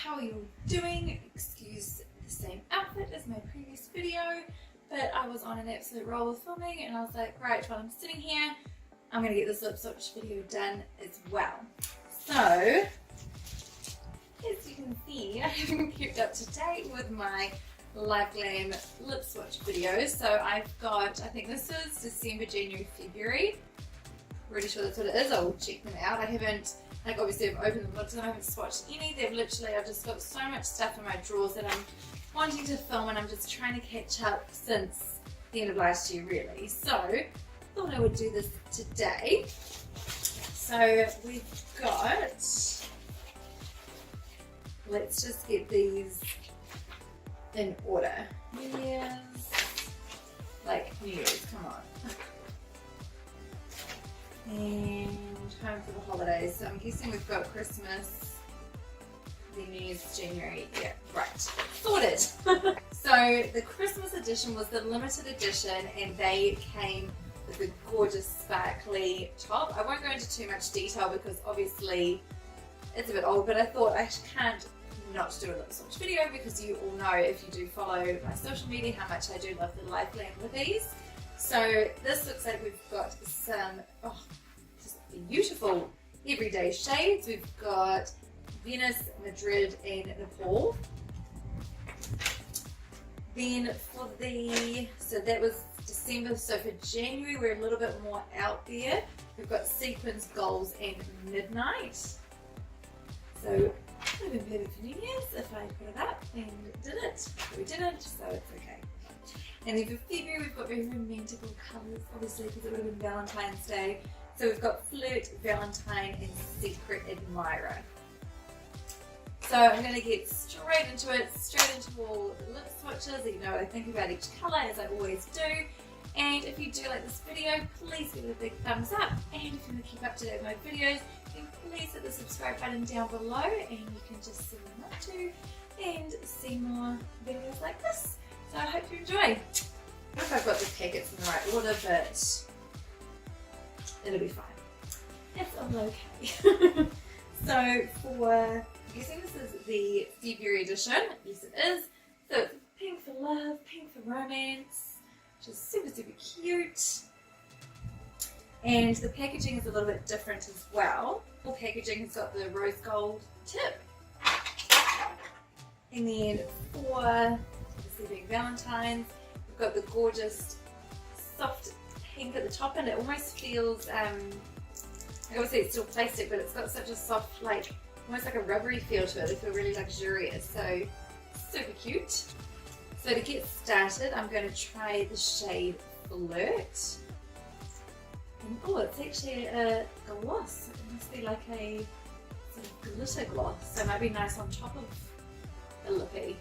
how are you doing? Excuse the same outfit as my previous video, but I was on an absolute roll with filming and I was like, right, while I'm sitting here, I'm going to get this lip swatch video done as well. So, as you can see, I haven't kept up to date with my Liveglam lip swatch videos. So I've got, I think this is December, January, February. Pretty sure that's what it is. I will check them out. I haven't, like obviously I've opened them, but I haven't swatched any. They've literally, I've just got so much stuff in my drawers that I'm wanting to film and I'm just trying to catch up since the end of last year really. So I thought I would do this today. So we've got, let's just get these in order. New Year's, like New Year's, come on. And home for the holidays. So I'm guessing we've got Christmas, then New Year's, January. Yeah, right. Sorted. So the Christmas edition was the limited edition and they came with a gorgeous sparkly top. I won't go into too much detail because obviously it's a bit old, but I thought I can't not do a lip swatch video because you all know, if you do follow my social media, how much I do love the Liveglam with these. So this looks like we've got some just beautiful everyday shades. We've got Venice, Madrid and Nepal. Then for the, so that was December, so for January we're a little bit more out there. We've got Sequins, Goals and Midnight. So it would have been perfect for New Year's if I put it up and did it. But we didn't, so it's okay. And then for February we've got very romantical colours, obviously because it would have been Valentine's Day. So we've got Flirt, Valentine and Secret Admirer. So I'm going to get straight into it, straight into all the lip swatches, you know what I think about each colour as I always do. And if you do like this video, please give it a big thumbs up. And if you want to keep up to date with my videos, then please hit the subscribe button down below and you can just send them up to and see more videos like this. So I hope you enjoy. I don't know if I've got the packets in the right order, but it'll be fine. It's all okay. So for, I'm guessing this is the February edition. Yes it is. So it's pink for love, pink for romance, which is super, super cute. And the packaging is a little bit different as well. The packaging has got the rose gold tip. And then for, obviously being Valentine's, we've got the gorgeous soft pink at the top, and it almost feels, I would say it's still plastic, but it's got such a soft, like, almost like a rubbery feel to it. They feel really luxurious, so super cute. So to get started, I'm going to try the shade Flirt. And oh, it's actually a gloss. It must be like a sort of glitter gloss, so it might be nice on top of a lippy.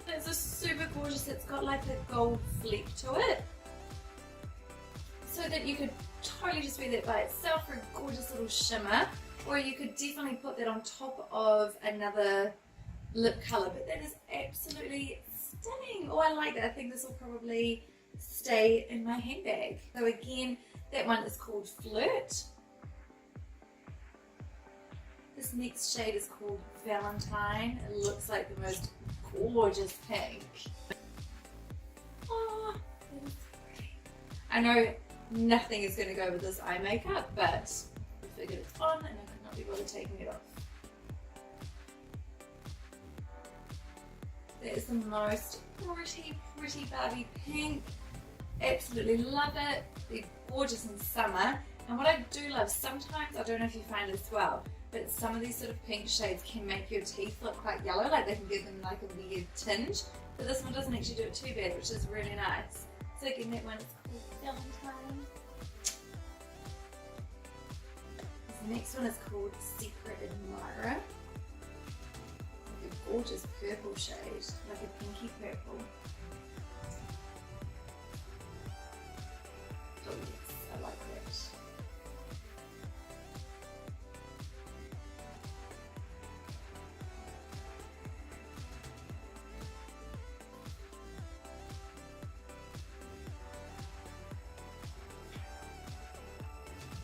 It's a super gorgeous, it's got like a gold fleck to it. So that you could totally just wear that by itself for a gorgeous little shimmer. Or you could definitely put that on top of another lip colour, but that is absolutely stunning. Oh, I like that. I think this will probably stay in my handbag. So again, that one is called Flirt. This next shade is called Valentine. It looks like the most gorgeous pink. Oh, that is pretty. I know nothing is going to go with this eye makeup, but I figured it's on and I could not be bothered taking it off. That is the most pretty, pretty Barbie pink. Absolutely love it. They're gorgeous in summer. And what I do love, sometimes, I don't know if you find it as well, but some of these sort of pink shades can make your teeth look quite yellow, like they can give them like a weird tinge. But this one doesn't actually do it too bad, which is really nice. So again, that one is called Valentine. The next one is called Secret Admirer. Like a gorgeous purple shade, like a pinky purple. Oh yes, I like that.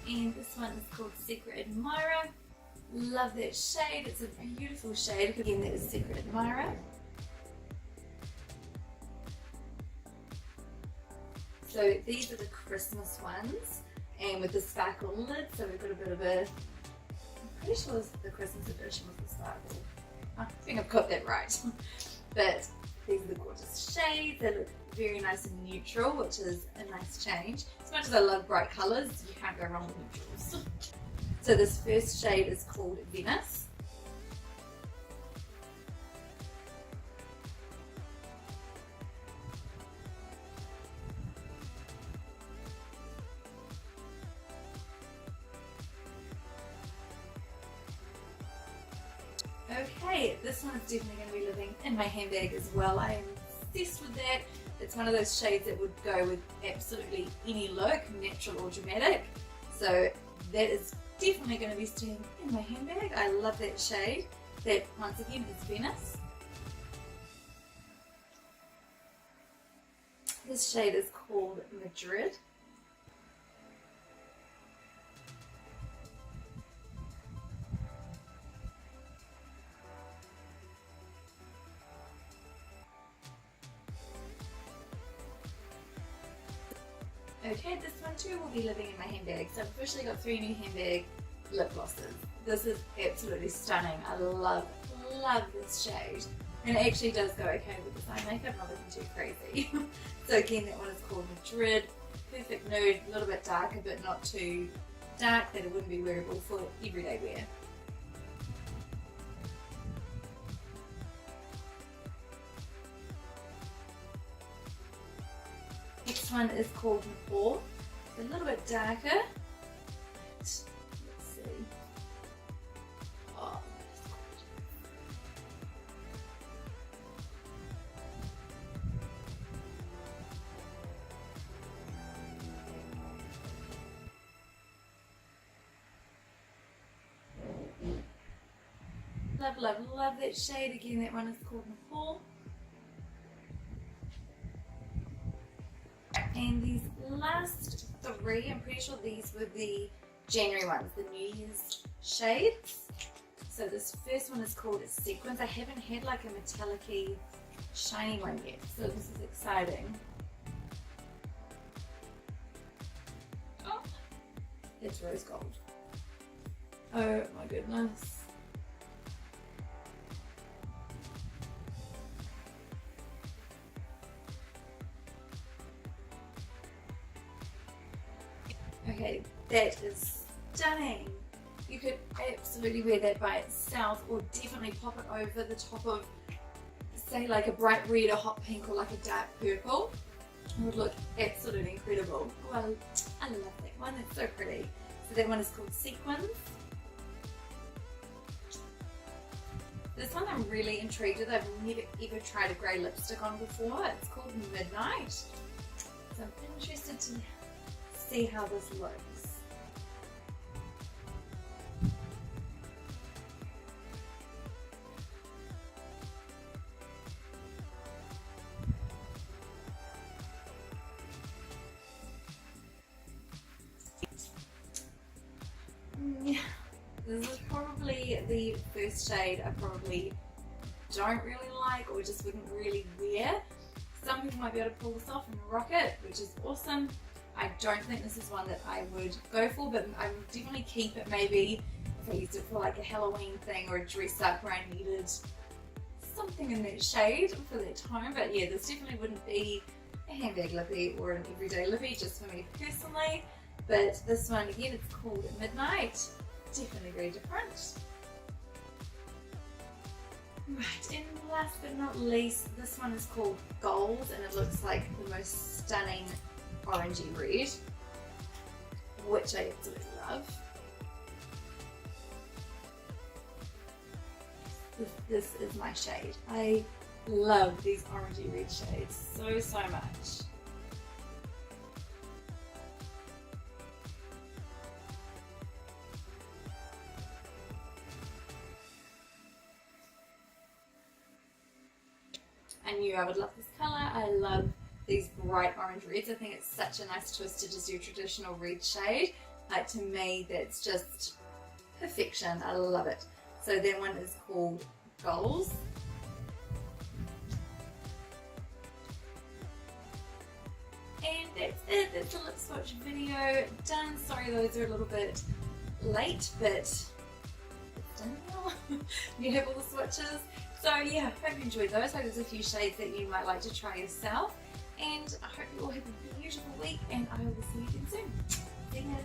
And this one is called Secret Admirer. Love that shade, it's a beautiful shade. Again, that is Secret Admirer. So these are the Christmas ones, and with the sparkle lid, so we've got a bit of a, I'm pretty sure the Christmas edition was the sparkle. I think I've got that right. But these are the gorgeous shades. They look very nice and neutral, which is a nice change. As much as I love bright colours, you can't go wrong with neutrals. So this first shade is called Venice. Okay, this one is definitely going to be living in my handbag as well. I am obsessed with that. It's one of those shades that would go with absolutely any look, natural or dramatic. So that is definitely going to be staying in my handbag. I love that shade. That, once again, is Venice. This shade is called Madrid. Okay, this one too will be living in my handbag. So I've officially got 3 new handbag lip glosses. This is absolutely stunning. I love this shade. And it actually does go okay with this eye makeup, not looking too crazy. So again, that one is called Madrid. Perfect nude, a little bit darker but not too dark that it wouldn't be wearable for everyday wear. Next one is called Nepal. It's a little bit darker. Let's see. Oh, love that shade. Again, that one is called Nepal. And these last 3, I'm pretty sure these were the January ones, the New Year's shades. So this first one is called Sequins. I haven't had like a metallic-y, shiny one yet, so this is exciting. Oh, it's rose gold. Oh my goodness. Okay, that is stunning. You could absolutely wear that by itself, or definitely pop it over the top of, say, like a bright red, a hot pink, or like a dark purple. It would look absolutely incredible. Oh, I love that one, it's so pretty. So that one is called Sequins. This one I'm really intrigued with. I've never ever tried a grey lipstick on before. It's called Midnight. So I'm interested to see how this looks. This is probably the first shade I probably don't really like or just wouldn't really wear. Some people might be able to pull this off and rock it, which is awesome. I don't think this is one that I would go for, but I would definitely keep it maybe if I used it for like a Halloween thing or a dress up where I needed something in that shade for that time. But yeah, this definitely wouldn't be a handbag lippy or an everyday lippy just for me personally. But this one, again, it's called Midnight. Definitely very different. Right, and last but not least, this one is called Gold, and it looks like the most stunning orangey red, which I absolutely love. This is my shade. I love these orangey red shades so much. I knew I would love this colour. I love these bright orange reds. I think it's such a nice twist to just your traditional red shade, Like, to me, that's just perfection. I love it. So that one is called Goals. And that's it. That's the lip swatch video done. Sorry those are a little bit late, but it's done now. You have all the swatches. So yeah, hope you enjoyed those. Hope there's a few shades that you might like to try yourself. And I hope you all have a beautiful week, and I will see you again soon. See ya.